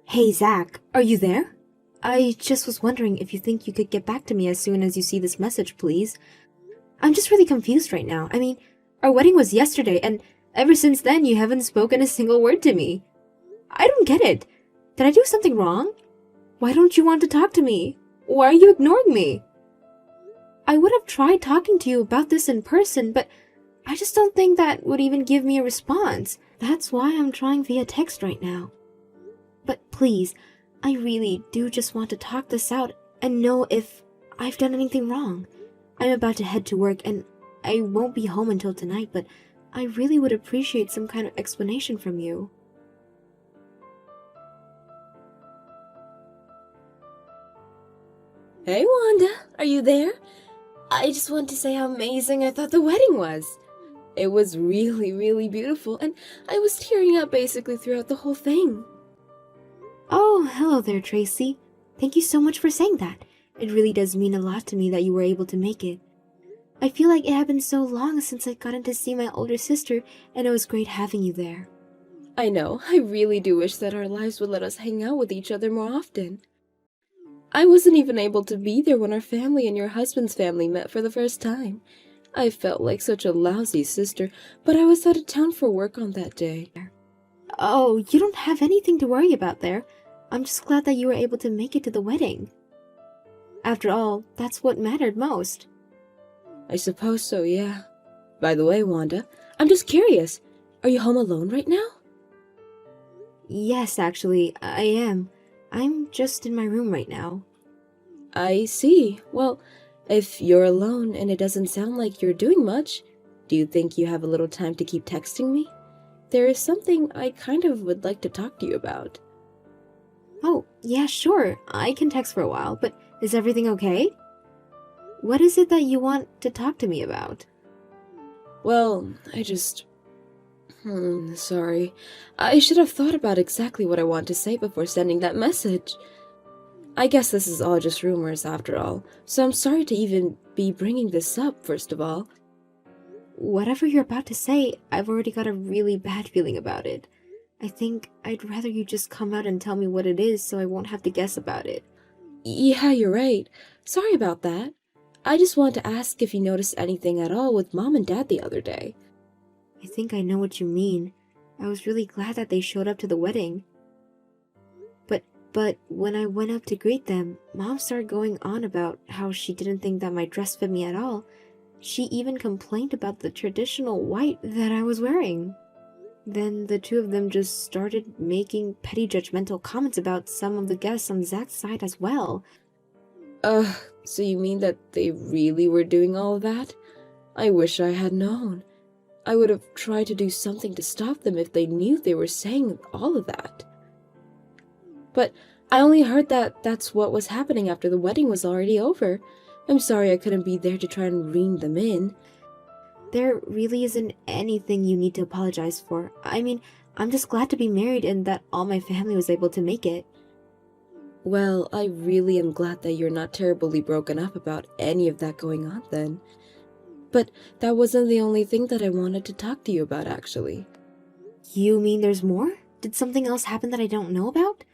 Hey, Zach, are you there? I just was wondering if you think you could get back to me as soon as you see this message, please. I'm just really confused right now. I mean, our wedding was yesterday, and ever since then you haven't spoken a single word to me. I don't get it. Did I do something wrong? Why don't you want to talk to me? Why are you ignoring me? I would have tried talking to you about this in person, but I just don't think that would even give me a response. That's why I'm trying via text right now. But please, I really do just want to talk this out and know if I've done anything wrong. I'm about to head to work and I won't be home until tonight, but I really would appreciate some kind of explanation from you. Hey Wanda, are you there? I just want to say how amazing I thought the wedding was. It was really, really beautiful, and I was tearing up basically throughout the whole thing. Oh, hello there, Tracy. Thank you so much for saying that. It really does mean a lot to me that you were able to make it. I feel like it had been so long since I gotten to see my older sister, and it was great having you there. I know, I really do wish that our lives would let us hang out with each other more often. I wasn't even able to be there when our family and your husband's family met for the first time. I felt like such a lousy sister, but I was out of town for work on that day. Oh, you don't have anything to worry about there. I'm just glad that you were able to make it to the wedding. After all, that's what mattered most. I suppose so, yeah. By the way, Wanda, I'm just curious. Are you home alone right now? Yes, actually, I am. I'm just in my room right now. I see. Well, if you're alone and it doesn't sound like you're doing much, do you think you have a little time to keep texting me? There is something I kind of would like to talk to you about. Oh, yeah, sure. I can text for a while, but is everything okay? What is it that you want to talk to me about? Well, sorry. I should have thought about exactly what I want to say before sending that message. I guess this is all just rumors after all, so I'm sorry to even be bringing this up, first of all. Whatever you're about to say, I've already got a really bad feeling about it. I think I'd rather you just come out and tell me what it is so I won't have to guess about it. Yeah, you're right. Sorry about that. I just wanted to ask if you noticed anything at all with Mom and Dad the other day. I think I know what you mean. I was really glad that they showed up to the wedding. But when I went up to greet them, Mom started going on about how she didn't think that my dress fit me at all. She even complained about the traditional white that I was wearing. Then the two of them just started making petty judgmental comments about some of the guests on Zach's side as well. So you mean that they really were doing all of that? I wish I had known. I would have tried to do something to stop them if they knew they were saying all of that. But I only heard that that's what was happening after the wedding was already over. I'm sorry I couldn't be there to try and rein them in. There really isn't anything you need to apologize for. I mean, I'm just glad to be married and that all my family was able to make it. Well, I really am glad that you're not terribly broken up about any of that going on then. But that wasn't the only thing that I wanted to talk to you about, actually. You mean there's more? Did something else happen that I don't know about?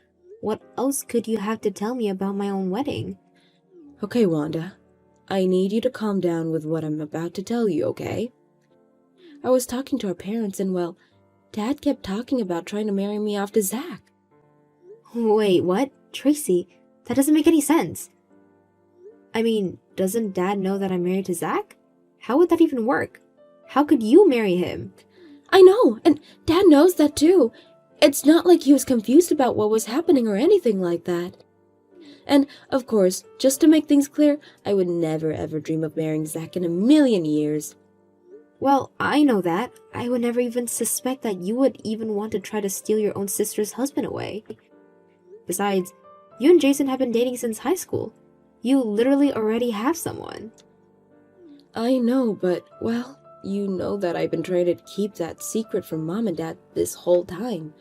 What else could you have to tell me about my own wedding? Okay, Wanda. I need you to calm down with what I'm about to tell you, okay? I was talking to our parents and, well, Dad kept talking about trying to marry me off to Zach. Wait, what? Tracy, that doesn't make any sense. I mean, doesn't Dad know that I'm married to Zach? How would that even work? How could you marry him? I know, and Dad knows that too. It's not like he was confused about what was happening or anything like that. And, of course, just to make things clear, I would never ever dream of marrying Zach in a million years. Well, I know that. I would never even suspect that you would even want to try to steal your own sister's husband away. Besides, you and Jason have been dating since high school. You literally already have someone. I know, but, well, you know that I've been trying to keep that secret from Mom and Dad this whole time.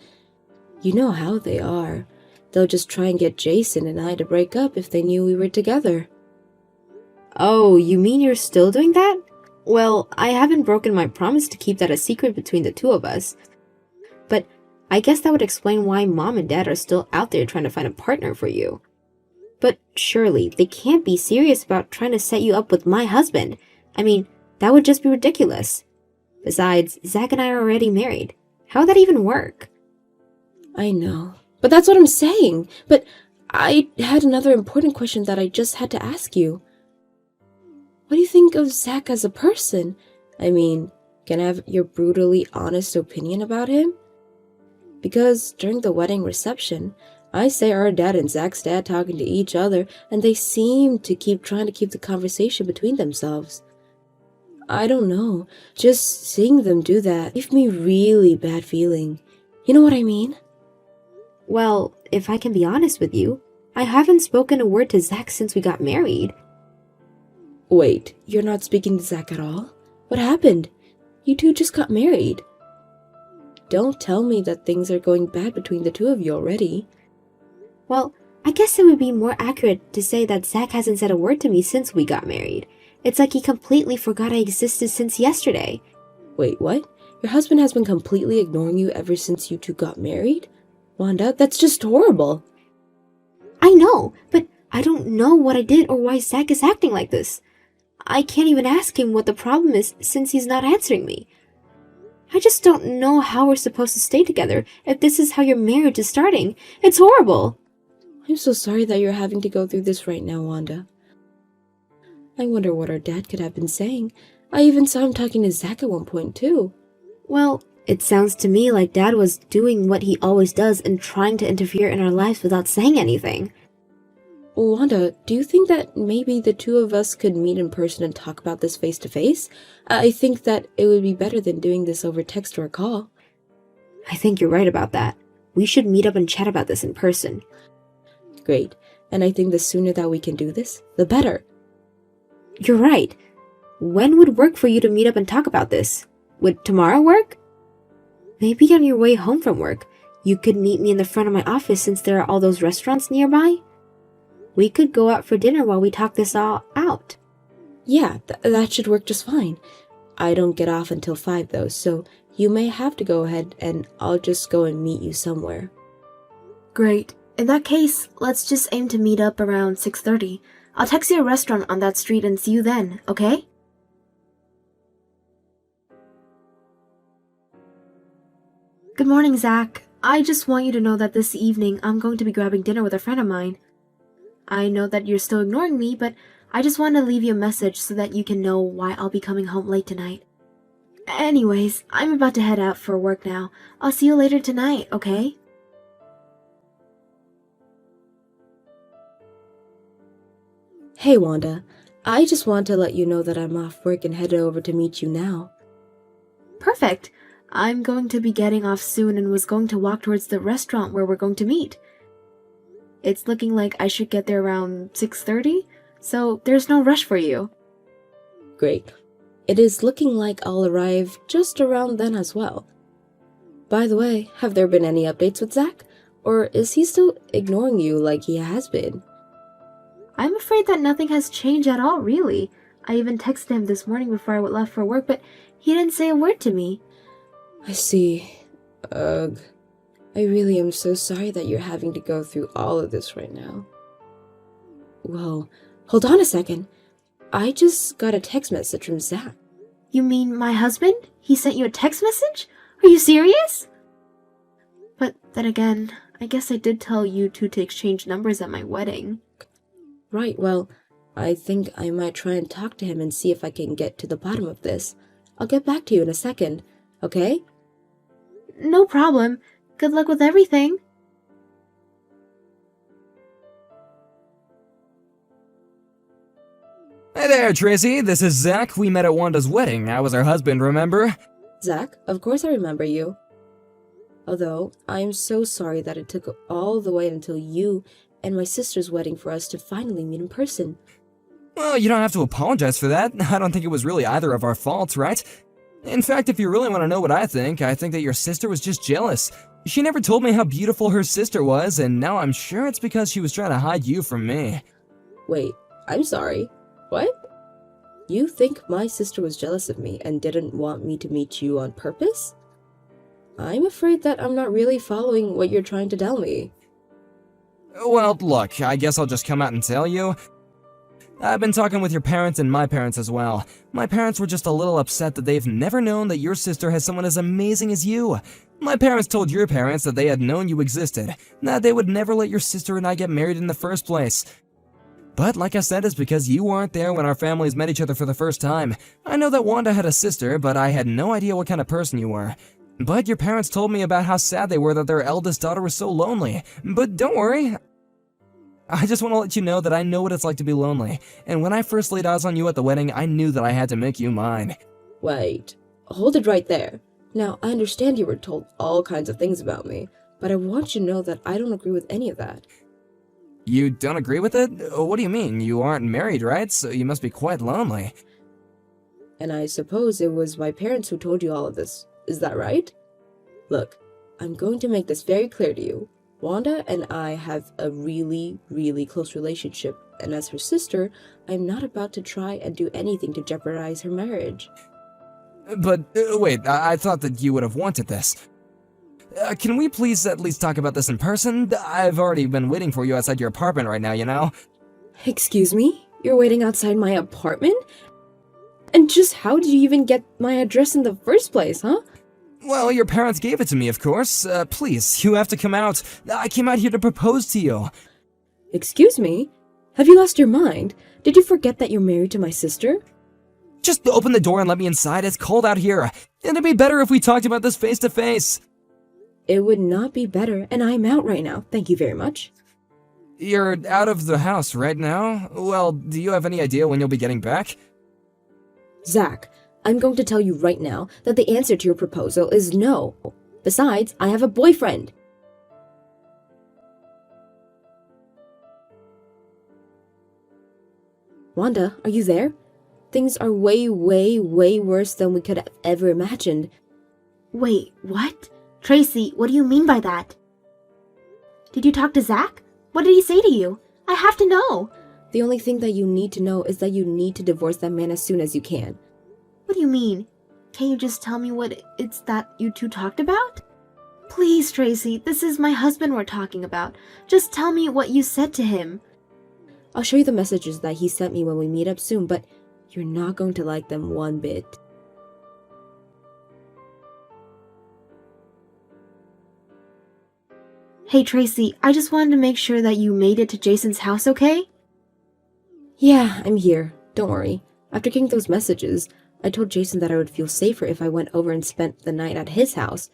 You know how they are. They'll just try and get Jason and I to break up if they knew we were together. Oh, you mean you're still doing that? Well, I haven't broken my promise to keep that a secret between the two of us. But I guess that would explain why mom and dad are still out there trying to find a partner for you. But surely they can't be serious about trying to set you up with my husband. I mean, that would just be ridiculous. Besides, Zach and I are already married. How would that even work? I know. But that's what I'm saying. But I had another important question that I just had to ask you. What do you think of Zach as a person? I mean, can I have your brutally honest opinion about him? Because during the wedding reception, I say our dad and Zach's dad talking to each other, and they seem to keep trying to keep the conversation between themselves. I don't know, just seeing them do that gave me really bad feeling. You know what I mean? Well, if I can be honest with you, I haven't spoken a word to Zach since we got married. Wait, you're not speaking to Zach at all? What happened? You two just got married. Don't tell me that things are going bad between the two of you already. Well, I guess it would be more accurate to say that Zach hasn't said a word to me since we got married. It's like he completely forgot I existed since yesterday. Wait, what? Your husband has been completely ignoring you ever since you two got married? Wanda, that's just horrible. I know, but I don't know what I did or why Zach is acting like this. I can't even ask him what the problem is since he's not answering me. I just don't know how we're supposed to stay together if this is how your marriage is starting. It's horrible. I'm so sorry that you're having to go through this right now, Wanda. I wonder what our dad could have been saying. I even saw him talking to Zach at one point, too. Well, it sounds to me like Dad was doing what he always does and trying to interfere in our lives without saying anything. Wanda, do you think that maybe the two of us could meet in person and talk about this face to face? I think that it would be better than doing this over text or a call. I think you're right about that. We should meet up and chat about this in person. Great. And I think the sooner that we can do this, the better. You're right. When would work for you to meet up and talk about this? Would tomorrow work? Maybe on your way home from work, you could meet me in the front of my office since there are all those restaurants nearby. We could go out for dinner while we talk this all out. Yeah, that should work just fine. I don't get off until 5 though, so you may have to go ahead and I'll just go and meet you somewhere. Great. In that case, let's just aim to meet up around 6:30. I'll text you a restaurant on that street and see you then, okay? Good morning, Zach. I just want you to know that this evening I'm going to be grabbing dinner with a friend of mine. I know that you're still ignoring me, but I just want to leave you a message so that you can know why I'll be coming home late tonight. Anyways, I'm about to head out for work now. I'll see you later tonight, okay? Hey Wanda, I just want to let you know that I'm off work and headed over to meet you now. Perfect. I'm going to be getting off soon and was going to walk towards the restaurant where we're going to meet. It's looking like I should get there around 6:30, so there's no rush for you. Great. It is looking like I'll arrive just around then as well. By the way, have there been any updates with Zach? Or is he still ignoring you like he has been? I'm afraid that nothing has changed at all, really. I even texted him this morning before I left for work, but he didn't say a word to me. I see. Ugh. I really am so sorry that you're having to go through all of this right now. Whoa, hold on a second. I just got a text message from Zach. You mean my husband? He sent you a text message? Are you serious? But then again, I guess I did tell you two to exchange numbers at my wedding. Right, well, I think I might try and talk to him and see if I can get to the bottom of this. I'll get back to you in a second, okay? No problem. Good luck with everything. Hey there, Tracy. This is Zach. We met at Wanda's wedding. I was her husband, remember? Zach, of course I remember you. Although, I am so sorry that it took all the way until you and my sister's wedding for us to finally meet in person. Well, you don't have to apologize for that. I don't think it was really either of our faults, right? In fact, if you really want to know what I think that your sister was just jealous. She never told me how beautiful her sister was, and now I'm sure it's because she was trying to hide you from me. Wait, I'm sorry. What? You think my sister was jealous of me and didn't want me to meet you on purpose? I'm afraid that I'm not really following what you're trying to tell me. Well, look, I guess I'll just come out and tell you. I've been talking with your parents and my parents as well. My parents were just a little upset that they've never known that your sister has someone as amazing as you. My parents told your parents that they had known you existed, that they would never let your sister and I get married in the first place. But like I said, it's because you weren't there when our families met each other for the first time. I know that Wanda had a sister, but I had no idea what kind of person you were. But your parents told me about how sad they were that their eldest daughter was so lonely. But don't worry, I just want to let you know that I know what it's like to be lonely. And when I first laid eyes on you at the wedding, I knew that I had to make you mine. Wait, hold it right there. Now, I understand you were told all kinds of things about me, but I want you to know that I don't agree with any of that. You don't agree with it? What do you mean? You aren't married, right? So you must be quite lonely. And I suppose it was my parents who told you all of this. Is that right? Look, I'm going to make this very clear to you. Wanda and I have a really, really close relationship, and as her sister, I'm not about to try and do anything to jeopardize her marriage. But wait, I thought that you would have wanted this. Can we please at least talk about this in person? I've already been waiting for you outside your apartment right now, you know? Excuse me? You're waiting outside my apartment? And just how did you even get my address in the first place, huh? Well, your parents gave it to me, of course. Please, you have to come out. I came out here to propose to you. Excuse me? Have you lost your mind? Did you forget that you're married to my sister? Just open the door and let me inside. It's cold out here. And it'd be better if we talked about this face to face. It would not be better, and I'm out right now. Thank you very much. You're out of the house right now? Well, do you have any idea when you'll be getting back? Zach, I'm going to tell you right now that the answer to your proposal is no. Besides, I have a boyfriend. Wanda, are you there? Things are way, way, way worse than we could have ever imagined. Wait, what? Tracy, what do you mean by that? Did you talk to Zach? What did he say to you? I have to know. The only thing that you need to know is that you need to divorce that man as soon as you can. What do you mean? Can you just tell me what it's that you two talked about? Please, Tracy, this is my husband we're talking about. Just tell me what you said to him. I'll show you the messages that he sent me when we meet up soon, but you're not going to like them one bit. Hey, Tracy, I just wanted to make sure that you made it to Jason's house, okay? Yeah, I'm here. Don't worry. After getting those messages, I told Jason that I would feel safer if I went over and spent the night at his house.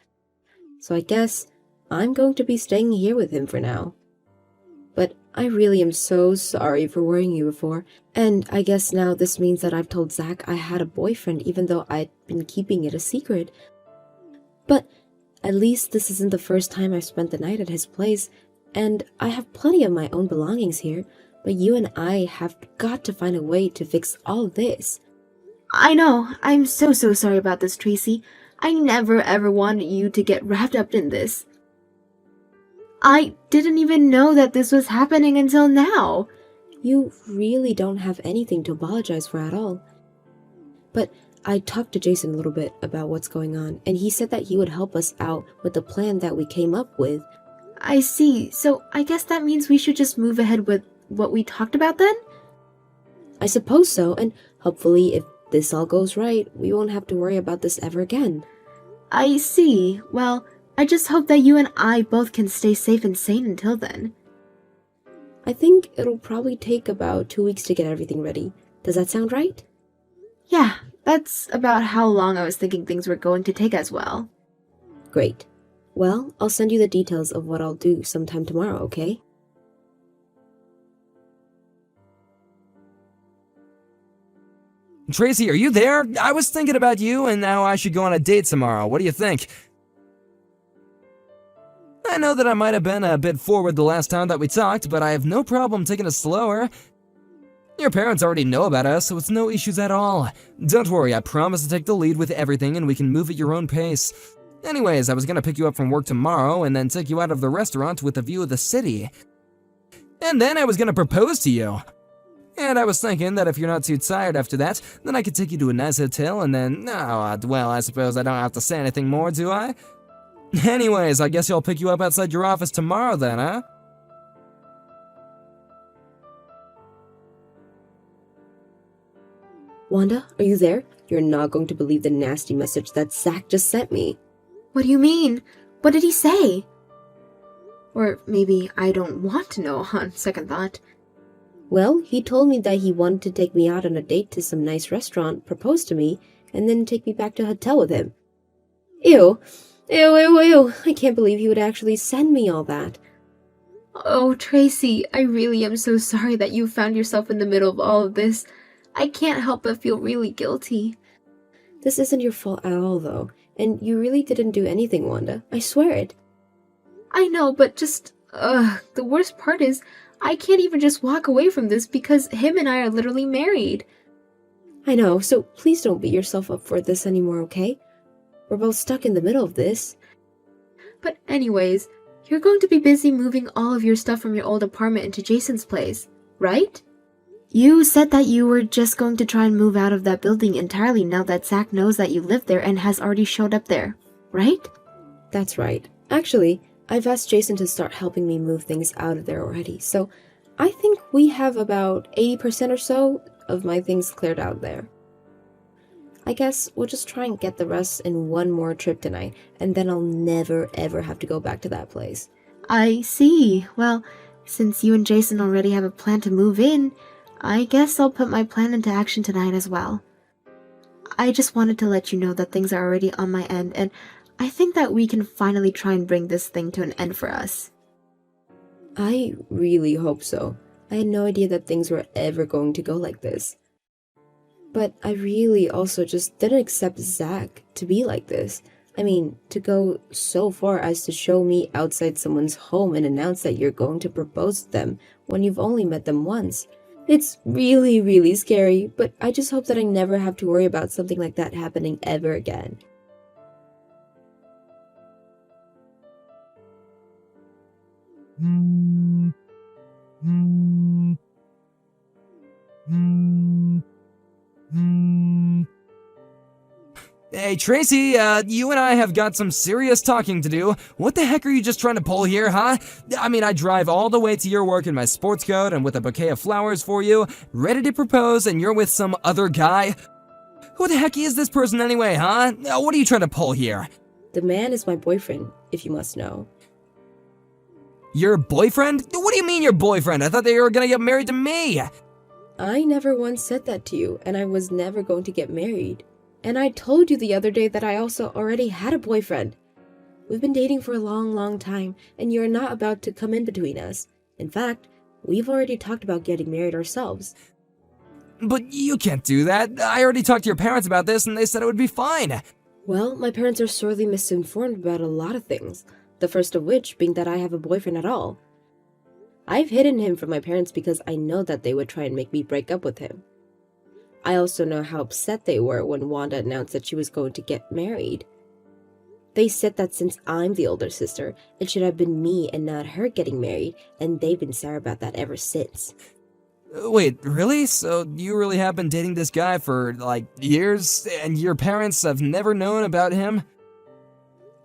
So I guess I'm going to be staying here with him for now. But I really am so sorry for worrying you before, and I guess now this means that I've told Zach I had a boyfriend even though I'd been keeping it a secret. But at least this isn't the first time I've spent the night at his place, and I have plenty of my own belongings here, but you and I have got to find a way to fix all this. I know. I'm so sorry about this, Tracy. I never ever wanted you to get wrapped up in this. I didn't even know that this was happening until now. You really don't have anything to apologize for at all. But I talked to Jason a little bit about what's going on, and he said that he would help us out with the plan that we came up with. I see. So I guess that means we should just move ahead with what we talked about then? I suppose so, and hopefully if this all goes right, we won't have to worry about this ever again. I see. Well, I just hope that you and I both can stay safe and sane until then. I think it'll probably take about 2 weeks to get everything ready. Does that sound right? Yeah, that's about how long I was thinking things were going to take as well. Great. Well, I'll send you the details of what I'll do sometime tomorrow, okay? Tracy, are you there? I was thinking about you, and now I should go on a date tomorrow. What do you think? I know that I might have been a bit forward the last time that we talked, but I have no problem taking it slower. Your parents already know about us, so it's no issues at all. Don't worry, I promise to take the lead with everything and we can move at your own pace. Anyways, I was gonna pick you up from work tomorrow and then take you out of the restaurant with a view of the city. And then I was gonna propose to you. And I was thinking that if you're not too tired after that, then I could take you to a nice hotel and then, well, I suppose I don't have to say anything more, do I? Anyways, I guess I'll pick you up outside your office tomorrow then, huh? Wanda, are you there? You're not going to believe the nasty message that Zach just sent me. What do you mean? What did he say? Or maybe I don't want to know on second thought. Well, he told me that he wanted to take me out on a date to some nice restaurant, propose to me, and then take me back to a hotel with him. Ew. Ew, ew, ew. I can't believe he would actually send me all that. Oh, Tracy, I really am so sorry that you found yourself in the middle of all of this. I can't help but feel really guilty. This isn't your fault at all, though, and you really didn't do anything, Wanda. I swear it. I know, but the worst part is, I can't even just walk away from this because him and I are literally married. I know, so please don't beat yourself up for this anymore, okay? We're both stuck in the middle of this. But anyways, you're going to be busy moving all of your stuff from your old apartment into Jason's place, right? You said that you were just going to try and move out of that building entirely now that Zach knows that you live there and has already showed up there, right? That's right. Actually, I've asked Jason to start helping me move things out of there already, so I think we have about 80% or so of my things cleared out there. I guess we'll just try and get the rest in one more trip tonight, and then I'll never ever have to go back to that place. I see. Well, since you and Jason already have a plan to move in, I guess I'll put my plan into action tonight as well. I just wanted to let you know that things are already on my end, and I think that we can finally try and bring this thing to an end for us. I really hope so. I had no idea that things were ever going to go like this. But I really also just didn't accept Zach to be like this. I mean, to go so far as to show me outside someone's home and announce that you're going to propose to them when you've only met them once. It's really, really scary, but I just hope that I never have to worry about something like that happening ever again. Hey, Tracy, you and I have got some serious talking to do. What the heck are you just trying to pull here, huh? I mean, I drive all the way to your work in my sports coat and with a bouquet of flowers for you, ready to propose, and you're with some other guy? Who the heck is this person anyway, huh? What are you trying to pull here? The man is my boyfriend, if you must know. Your boyfriend? What do you mean your boyfriend? I thought they were gonna get married to me. I never once said that to you, and I was never going to get married. And I told you the other day that I also already had a boyfriend. We've been dating for a long, long time, and you're not about to come in between us. In fact, we've already talked about getting married ourselves. But you can't do that. I already talked to your parents about this, and they said it would be fine. Well, my parents are sorely misinformed about a lot of things, the first of which being that I have a boyfriend at all. I've hidden him from my parents because I know that they would try and make me break up with him. I also know how upset they were when Wanda announced that she was going to get married. They said that since I'm the older sister, it should have been me and not her getting married, and they've been sour about that ever since. Wait, really? So you really have been dating this guy for, like, years, and your parents have never known about him?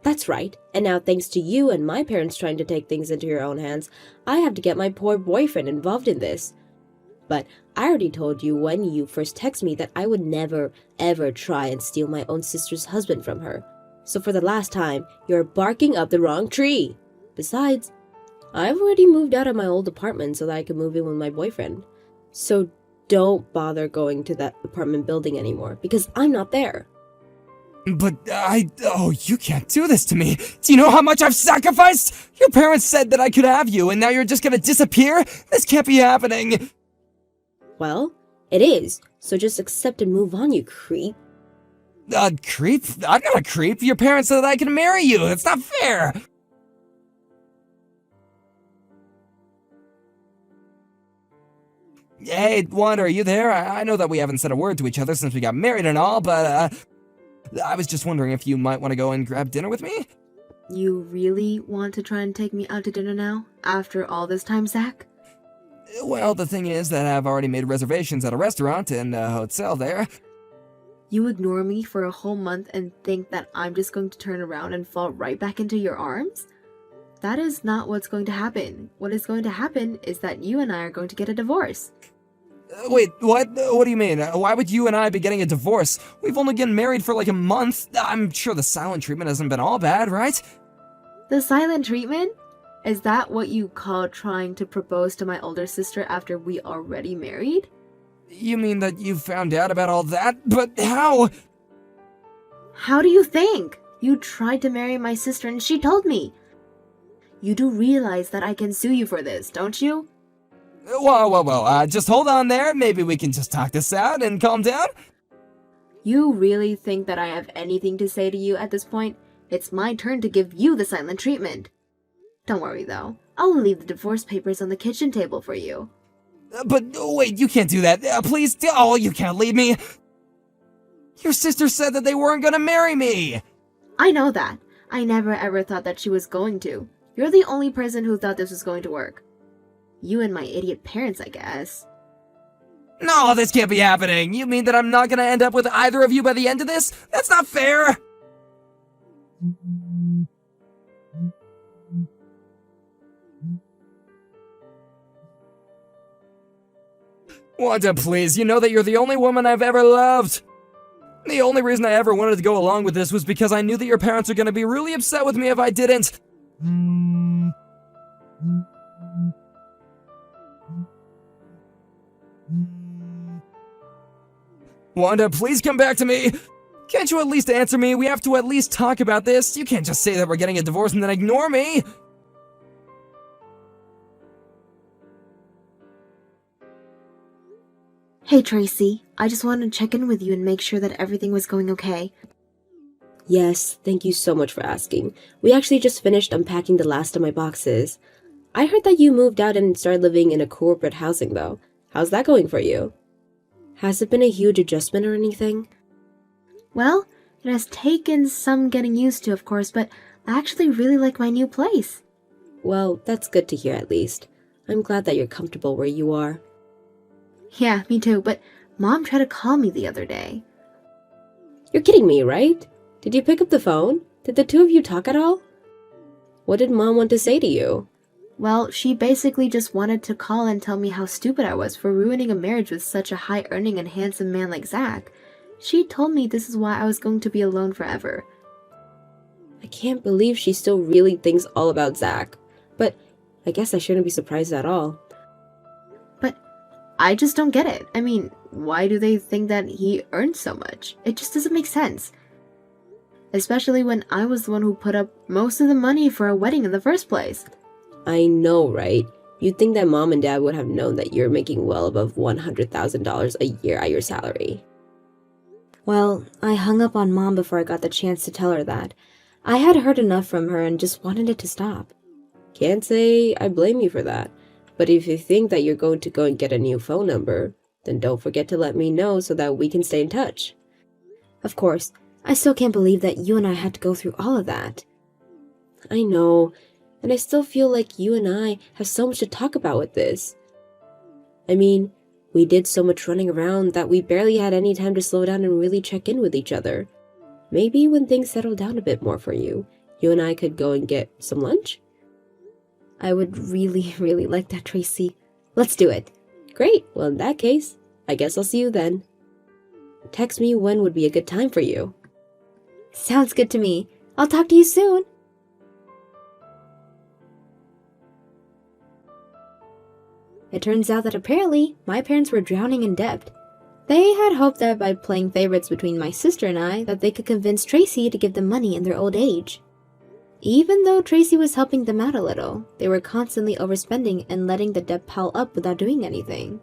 That's right, and now thanks to you and my parents trying to take things into your own hands, I have to get my poor boyfriend involved in this. But I already told you when you first texted me that I would never, ever try and steal my own sister's husband from her. So for the last time, you're barking up the wrong tree. Besides, I've already moved out of my old apartment so that I can move in with my boyfriend. So don't bother going to that apartment building anymore, because I'm not there. But you can't do this to me. Do you know how much I've sacrificed? Your parents said that I could have you, and now you're just gonna disappear? This can't be happening. Well, it is, so just accept and move on, you creep. Creep? I'm not a creep. Your parents said that I can marry you. It's not fair. Hey, Wanda, are you there? I know that we haven't said a word to each other since we got married and all, but, I was just wondering if you might want to go and grab dinner with me? You really want to try and take me out to dinner now, after all this time, Zach? Well, the thing is that I've already made reservations at a restaurant and a hotel there. You ignore me for a whole month and think that I'm just going to turn around and fall right back into your arms? That is not what's going to happen. What is going to happen is that you and I are going to get a divorce. Wait, what? What do you mean? Why would you and I be getting a divorce? We've only been married for like a month. I'm sure the silent treatment hasn't been all bad, right? The silent treatment? Is that what you call trying to propose to my older sister after we already married? You mean that you found out about all that? But how? How do you think? You tried to marry my sister and she told me. You do realize that I can sue you for this, don't you? Whoa, just hold on there. Maybe we can just talk this out and calm down? You really think that I have anything to say to you at this point? It's my turn to give you the silent treatment. Don't worry though, I'll leave the divorce papers on the kitchen table for you. But wait, you can't do that. Please, oh, you can't leave me. Your sister said that they weren't gonna marry me. I know that. I never ever thought that she was going to. You're the only person who thought this was going to work. You and my idiot parents, I guess. No, this can't be happening. You mean that I'm not gonna end up with either of you by the end of this? That's not fair. Wanda, please, you know that you're the only woman I've ever loved. The only reason I ever wanted to go along with this was because I knew that your parents are gonna be really upset with me if I didn't. Wanda, please come back to me. Can't you at least answer me? We have to at least talk about this. You can't just say that we're getting a divorce and then ignore me. Hey Tracy, I just wanted to check in with you and make sure that everything was going okay. Yes, thank you so much for asking. We actually just finished unpacking the last of my boxes. I heard that you moved out and started living in a corporate housing though. How's that going for you? Has it been a huge adjustment or anything? Well, it has taken some getting used to, of course, but I actually really like my new place. Well, that's good to hear at least. I'm glad that you're comfortable where you are. Yeah, me too, but Mom tried to call me the other day. You're kidding me, right? Did you pick up the phone? Did the two of you talk at all? What did Mom want to say to you? Well, she basically just wanted to call and tell me how stupid I was for ruining a marriage with such a high-earning and handsome man like Zach. She told me this is why I was going to be alone forever. I can't believe she still really thinks all about Zach. But I guess I shouldn't be surprised at all. But I just don't get it. I mean, why do they think that he earns so much? It just doesn't make sense. Especially when I was the one who put up most of the money for a wedding in the first place. I know, right? You'd think that Mom and Dad would have known that you're making well above $100,000 a year at your salary. Well, I hung up on Mom before I got the chance to tell her that. I had heard enough from her and just wanted it to stop. Can't say I blame you for that. But if you think that you're going to go and get a new phone number, then don't forget to let me know so that we can stay in touch. Of course, I still can't believe that you and I had to go through all of that. I know, and I still feel like you and I have so much to talk about with this. I mean, we did so much running around that we barely had any time to slow down and really check in with each other. Maybe when things settle down a bit more for you, you and I could go and get some lunch? I would really, really like that, Tracy. Let's do it. Great, well in that case, I guess I'll see you then. Text me when would be a good time for you. Sounds good to me. I'll talk to you soon. It turns out that apparently my parents were drowning in debt. They had hoped that by playing favorites between my sister and I, that they could convince Tracy to give them money in their old age. Even though Tracy was helping them out a little, they were constantly overspending and letting the debt pile up without doing anything.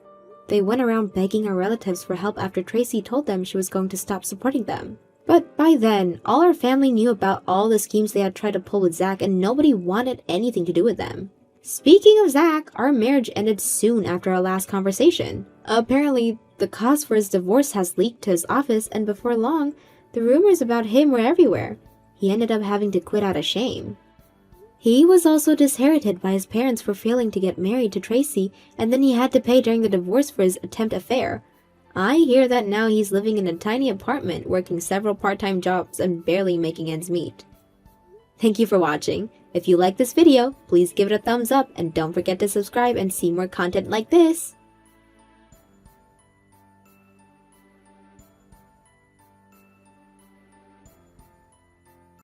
They went around begging our relatives for help after Tracy told them she was going to stop supporting them. But by then, all our family knew about all the schemes they had tried to pull with Zach and nobody wanted anything to do with them. Speaking of Zach, our marriage ended soon after our last conversation. Apparently, the cause for his divorce has leaked to his office, and before long, the rumors about him were everywhere. He ended up having to quit out of shame. He was also disinherited by his parents for failing to get married to Tracy, and then he had to pay during the divorce for his attempt affair. I hear that now he's living in a tiny apartment, working several part-time jobs and barely making ends meet. Thank you for watching. If you like this video, please give it a thumbs up and don't forget to subscribe and see more content like this.